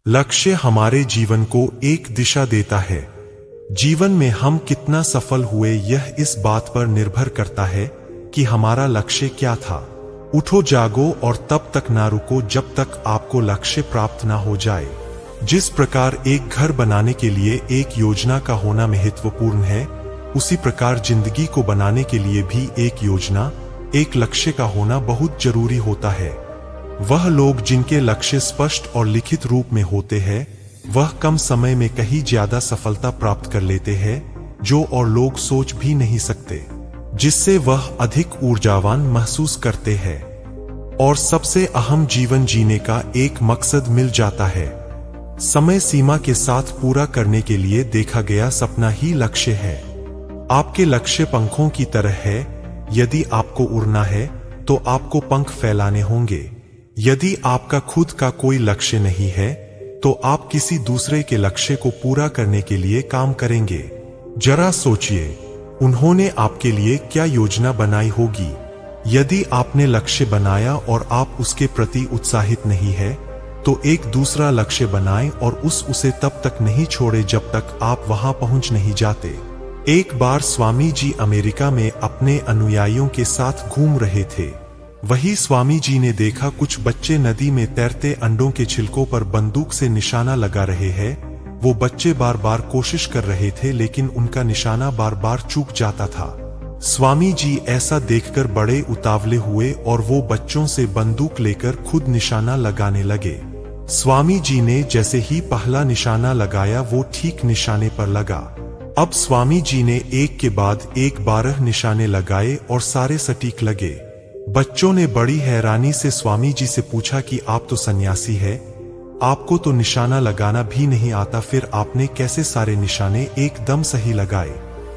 लक्ष्य हमारे जीवन को एक दिशा देता है। जीवन में हम कितना सफल हुए यह इस बात पर निर्भर करता है कि हमारा लक्ष्य क्या था। उठो जागो और तब तक ना रुको जब तक आपको लक्ष्य प्राप्त ना हो जाए। जिस प्रकार एक घर बनाने के लिए एक योजना का होना महत्वपूर्ण है, उसी प्रकार जिंदगी को बनाने के लिए भी एक योजना, एक लक्ष्य का होना बहुत जरूरी होता है। वह लोग जिनके लक्ष्य स्पष्ट और लिखित रूप में होते हैं, वह कम समय में कहीं ज्यादा सफलता प्राप्त कर लेते हैं, जो और लोग सोच भी नहीं सकते, जिससे वह अधिक ऊर्जावान महसूस करते हैं और सबसे अहम जीवन जीने का एक मकसद मिल जाता है। समय सीमा के साथ पूरा करने के लिए देखा गया सपना ही लक्ष्य है। आपके लक्ष्य पंखों की तरह है। यदि आपको उड़ना है तो आपको पंख फैलाने होंगे। यदि आपका खुद का कोई लक्ष्य नहीं है तो आप किसी दूसरे के लक्ष्य को पूरा करने के लिए काम करेंगे। जरा सोचिए, उन्होंने आपके लिए क्या योजना बनाई होगी। यदि आपने लक्ष्य बनाया और आप उसके प्रति उत्साहित नहीं है, तो एक दूसरा लक्ष्य बनाएं और उसे तब तक नहीं छोड़े जब तक आप वहां पहुंच नहीं जाते। एक बार स्वामी जी अमेरिका में अपने अनुयायियों के साथ घूम रहे थे। वही स्वामी जी ने देखा कुछ बच्चे नदी में तैरते अंडों के छिलकों पर बंदूक से निशाना लगा रहे हैं। वो बच्चे बार बार कोशिश कर रहे थे, लेकिन उनका निशाना बार बार चूक जाता था। स्वामी जी ऐसा देखकर बड़े उतावले हुए और वो बच्चों से बंदूक लेकर खुद निशाना लगाने लगे। स्वामी जी ने जैसे ही पहला निशाना लगाया, वो ठीक निशाने पर लगा। अब स्वामी जी ने एक के बाद एक 12 निशाने लगाए और सारे सटीक लगे। बच्चों ने बड़ी हैरानी से स्वामी जी से पूछा कि आप तो सन्यासी हैं, आपको तो निशाना लगाना भी नहीं आता, फिर आपने कैसे सारे निशाने एकदम सही लगाए।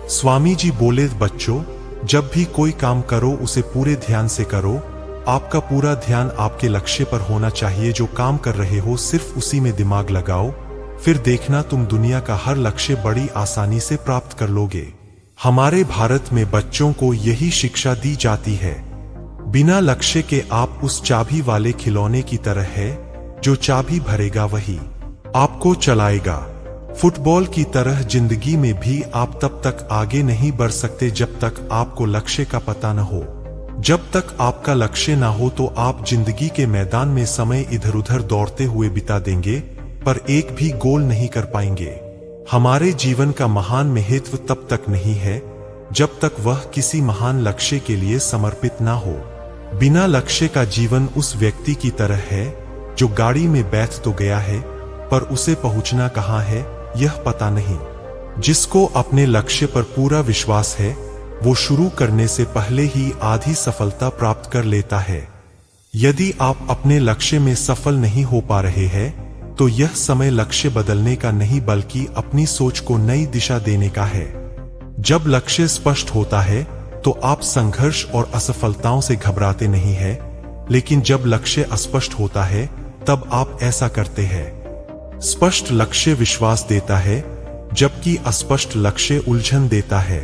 स्वामी जी बोले, बच्चों, जब भी कोई काम करो उसे पूरे ध्यान से करो। आपका पूरा ध्यान आपके लक्ष्य पर होना चाहिए। जो काम कर रहे हो सिर्फ उसी में दिमाग लगाओ, फिर देखना तुम दुनिया का हर लक्ष्य बड़ी आसानी से प्राप्त कर लोगे। हमारे भारत में बच्चों को यही शिक्षा दी जाती है। बिना लक्ष्य के आप उस चाबी वाले खिलौने की तरह है, जो चाबी भरेगा वही आपको चलाएगा। फुटबॉल की तरह जिंदगी में भी आप तब तक आगे नहीं बढ़ सकते जब तक आपको लक्ष्य का पता न हो। जब तक आपका लक्ष्य ना हो तो आप जिंदगी के मैदान में समय इधर उधर दौड़ते हुए बिता देंगे, पर एक भी गोल नहीं कर पाएंगे। हमारे जीवन का महान महत्व तब तक नहीं है जब तक वह किसी महान लक्ष्य के लिए समर्पित ना हो। बिना लक्ष्य का जीवन उस व्यक्ति की तरह है जो गाड़ी में बैठ तो गया है, पर उसे पहुंचना कहां है यह पता नहीं। जिसको अपने लक्ष्य पर पूरा विश्वास है, वो शुरू करने से पहले ही आधी सफलता प्राप्त कर लेता है। यदि आप अपने लक्ष्य में सफल नहीं हो पा रहे हैं, तो यह समय लक्ष्य बदलने का नहीं बल्कि अपनी सोच को नई दिशा देने का है। जब लक्ष्य स्पष्ट होता है तो आप संघर्ष और असफलताओं से घबराते नहीं हैं, लेकिन जब लक्ष्य अस्पष्ट होता है तब आप ऐसा करते हैं। स्पष्ट लक्ष्य विश्वास देता है, जबकि अस्पष्ट लक्ष्य उलझन देता है।